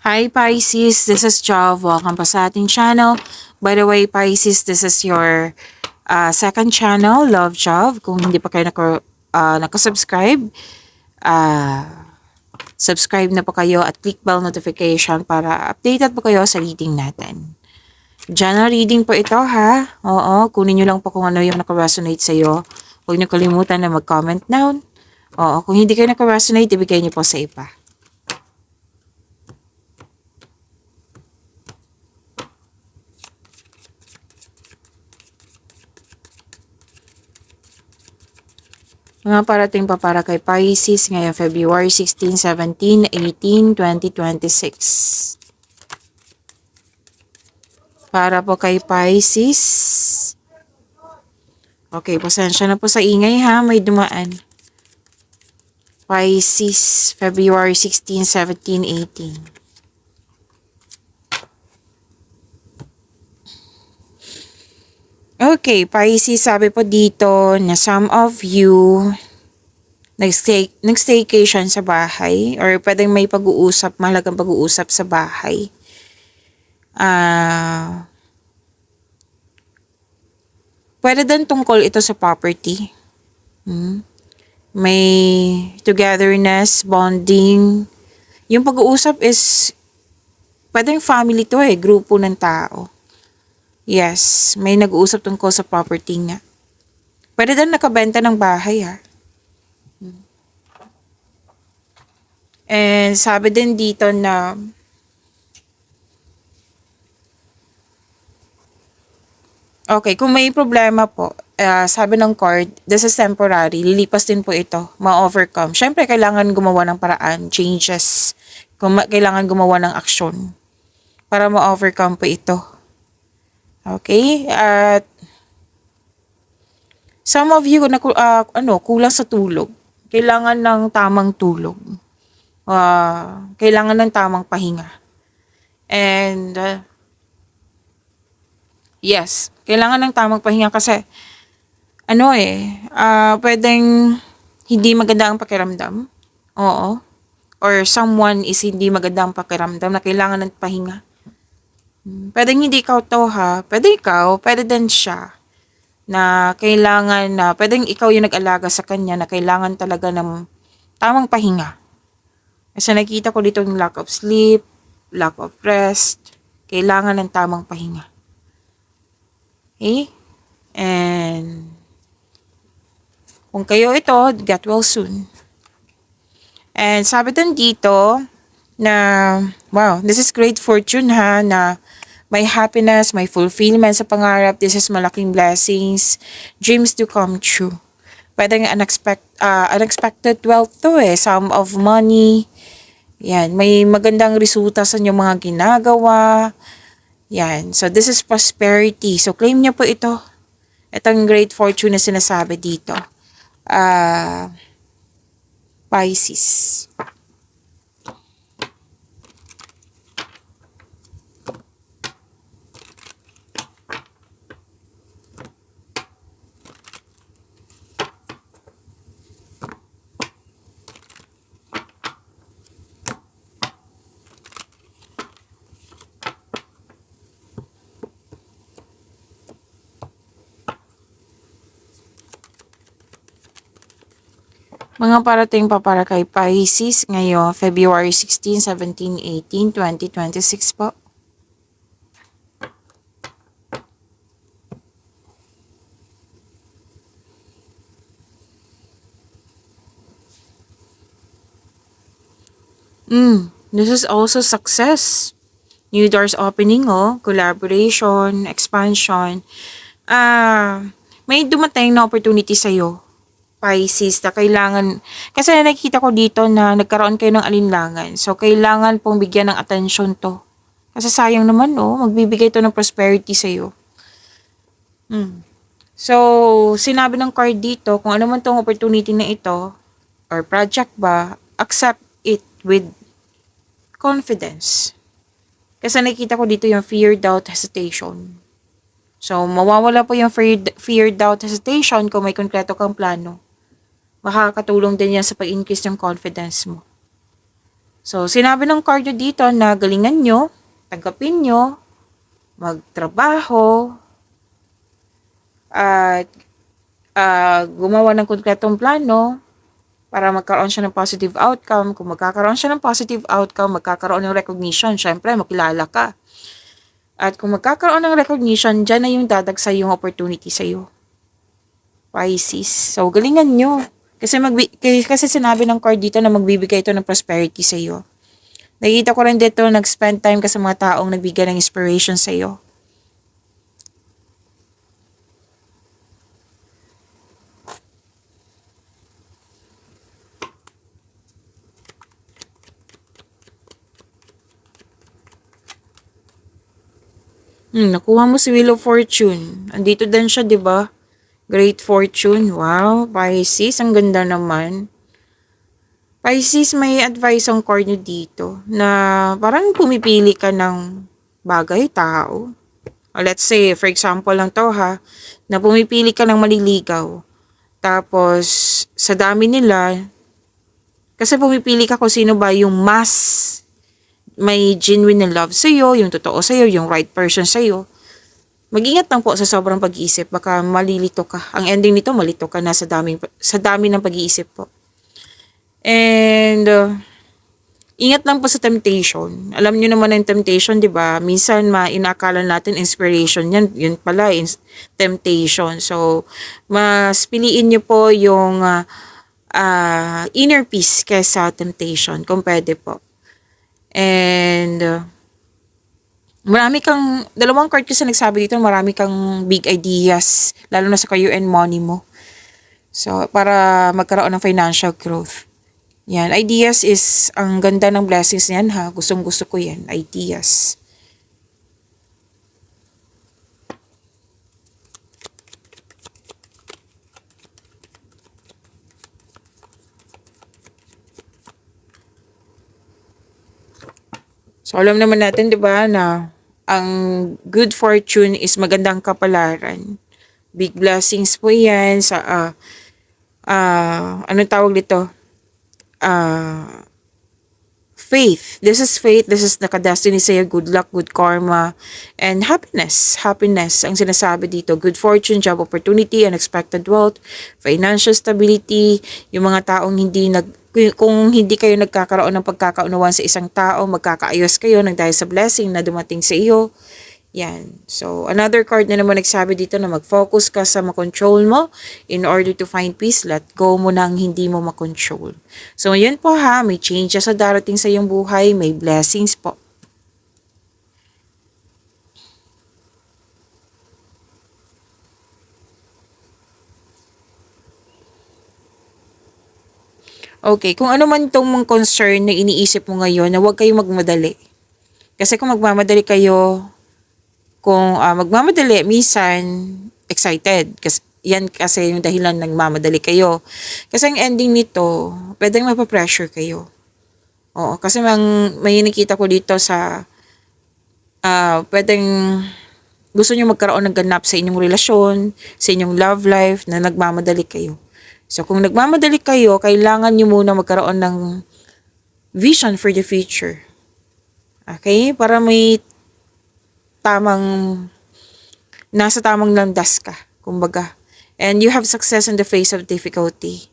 Hi Pisces, this is Jov. Welcome pa sa ating channel. By the way, Pisces, this is your second channel, Love Jov. Kung hindi pa kayo nakasubscribe, subscribe na po kayo at click bell notification para updated po kayo sa reading natin. General reading po ito ha. Oo, kunin nyo lang po kung ano yung nakaresonate sa iyo. Huwag nyo kalimutan na mag-comment down. Oo, kung hindi kayo nakaresonate, ibigay nyo po sa iba. Mga parating pa para kay Pisces ngayong February 16, 17, 18, 2026. Para po kay Pisces. Okay, pasensya na po sa ingay ha, may dumaan. Pisces, February 16, 17, 18. Okay, Pisces, sabi po dito na some of you nag-staycation sa bahay or pwedeng may pag-uusap, mahalagang pag-uusap sa bahay. Pwede din tungkol ito sa property. May togetherness, bonding. Yung pag-uusap is pwedeng family to grupo ng tao. Yes, may nag-uusap tungkol sa property nga. Pwede din nakabenta ng bahay ha. And sabi din dito na okay, kung may problema po, sabi ng card, this is temporary, lilipas din po ito, ma-overcome. Siyempre, kailangan gumawa ng paraan, changes, kailangan gumawa ng aksyon para ma-overcome po ito. Okay? At some of you kulang sa tulog. Kailangan ng tamang tulog. Kailangan ng tamang pahinga. And yes, kailangan ng tamang pahinga kasi pwedeng hindi maganda ang pakiramdam. Oo. Or someone is hindi maganda ang pakiramdam na kailangan ng pahinga. Pwedeng hindi ikaw to ha. Pwede ikaw, pwede din siya. Na kailangan na, pwedeng ikaw yung nag-alaga sa kanya na kailangan talaga ng tamang pahinga. Kasi nakita ko dito yung lack of sleep, lack of rest, kailangan ng tamang pahinga. Okay? And kung kayo ito, get well soon. And sabi din dito na, wow, this is great fortune ha, na may happiness, may fulfillment sa pangarap. This is malaking blessings, dreams to come true. Pwedeng unexpected wealth to sum of money. Yan, may magandang resulta sa inyong mga ginagawa. Yan, so this is prosperity. So claim niyo po ito. Itong great fortune na sinasabi dito. Pisces. Mga parating pa para kay Pisces ngayon, February 16, 17, 18, 2026 po. This is also success. New doors opening, collaboration, expansion. May dumating na opportunity sa'yo, Pisces, na kailangan, kasi nakikita ko dito na nagkaroon kayo ng alinlangan. So, kailangan pong bigyan ng atensyon to. Kasi sayang naman, magbibigay to ng prosperity sa'yo. So, sinabi ng card dito, kung ano man tong opportunity na ito, or project ba, accept it with confidence. Kasi nakikita ko dito yung fear, doubt, hesitation. So, mawawala po yung fear, doubt, hesitation kung may konkreto kang plano. Makakatulong din yan sa pag-increase ng confidence mo. So, sinabi ng card nyo dito na galingan nyo, tanggapin nyo, magtrabaho, at gumawa ng konkretong plano para magkaroon siya ng positive outcome. Kung magkakaroon siya ng positive outcome, magkakaroon ng recognition. Syempre, makilala ka. At kung magkakaroon ng recognition, dyan na yung dadagsa yung opportunity sa'yo. Pisces. So, galingan nyo. Kasi sinabi ng card dito na magbibigay ito ng prosperity sa'yo. Nakikita ko rin dito, nag-spend time ka sa mga taong nagbigay ng inspiration sa'yo. Nakuha mo si Wheel of Fortune. Andito din siya, di ba? Great Fortune. Wow, Pisces. Ang ganda naman. Pisces, may advice ang card nyo dito na parang pumipili ka ng bagay, tao. O let's say, for example lang to ha, na pumipili ka ng maliligaw. Tapos, sa dami nila, kasi pumipili ka kung sino ba yung mas may genuine na love sa'yo, yung totoo sa'yo, yung right person sa'yo. Mag-ingat lang po sa sobrang pag-iisip, baka malilito ka. Ang ending nito, malito ka na sa dami ng pag-iisip po. And, ingat lang po sa temptation. Alam niyo naman ang temptation, di ba? Minsan, inaakala natin inspiration yan. Yun pala, temptation. So, mas piliin niyo po yung inner peace kaysa temptation, kung pwede po. And, dalawang card kasi nagsabi dito, marami kang big ideas, lalo na sa career and money mo. So, para magkaroon ng financial growth. Yan, ideas is, ang ganda ng blessings niyan ha. Gustong gusto ko yan, ideas. So, alam naman natin, di ba, na ang good fortune is magandang kapalaran. Big blessings po yan sa, anong tawag dito? Faith. This is faith. This is naka-destiny sa'yo. Good luck, good karma, and happiness. Happiness ang sinasabi dito. Good fortune, job opportunity, unexpected wealth, financial stability, yung mga taong kung hindi kayo nagkakaroon ng pagkakaunawan sa isang tao, magkakaayos kayo nang dahil sa blessing na dumating sa iyo. Yan. So, another card na naman nagsabi dito na mag-focus ka sa makontrol mo in order to find peace. Let go mo na ang hindi mo makontrol. So, yun po ha. May changes sa darating sa iyong buhay. May blessings po. Okay, kung ano man itong mga concern na iniisip mo ngayon, na huwag kayong magmadali. Kasi kung magmamadali kayo, minsan excited. Kasi yung dahilan nagmamadali kayo. Kasi ang ending nito, pwedeng mapapressure kayo. Oo, kasi may nakita ko dito sa, pwedeng gusto nyo magkaroon ng ganap sa inyong relasyon, sa inyong love life, na nagmamadali kayo. So, kung nagmamadali kayo, kailangan nyo muna magkaroon ng vision for the future. Okay? Para may nasa tamang landas ka, kumbaga. And you have success in the face of difficulty.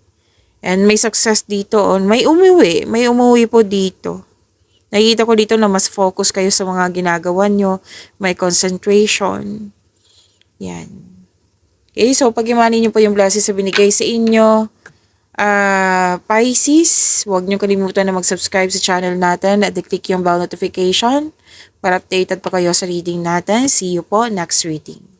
And may success dito, may umuwi po dito. Nakikita ko dito na mas focus kayo sa mga ginagawa nyo, may concentration. Yan. Okay, so pag-imani nyo po yung blessings na binigay sa inyo. Pisces, huwag nyo kalimutan na mag-subscribe sa channel natin at i-click yung bell notification para updated pa kayo sa reading natin. See you po next reading.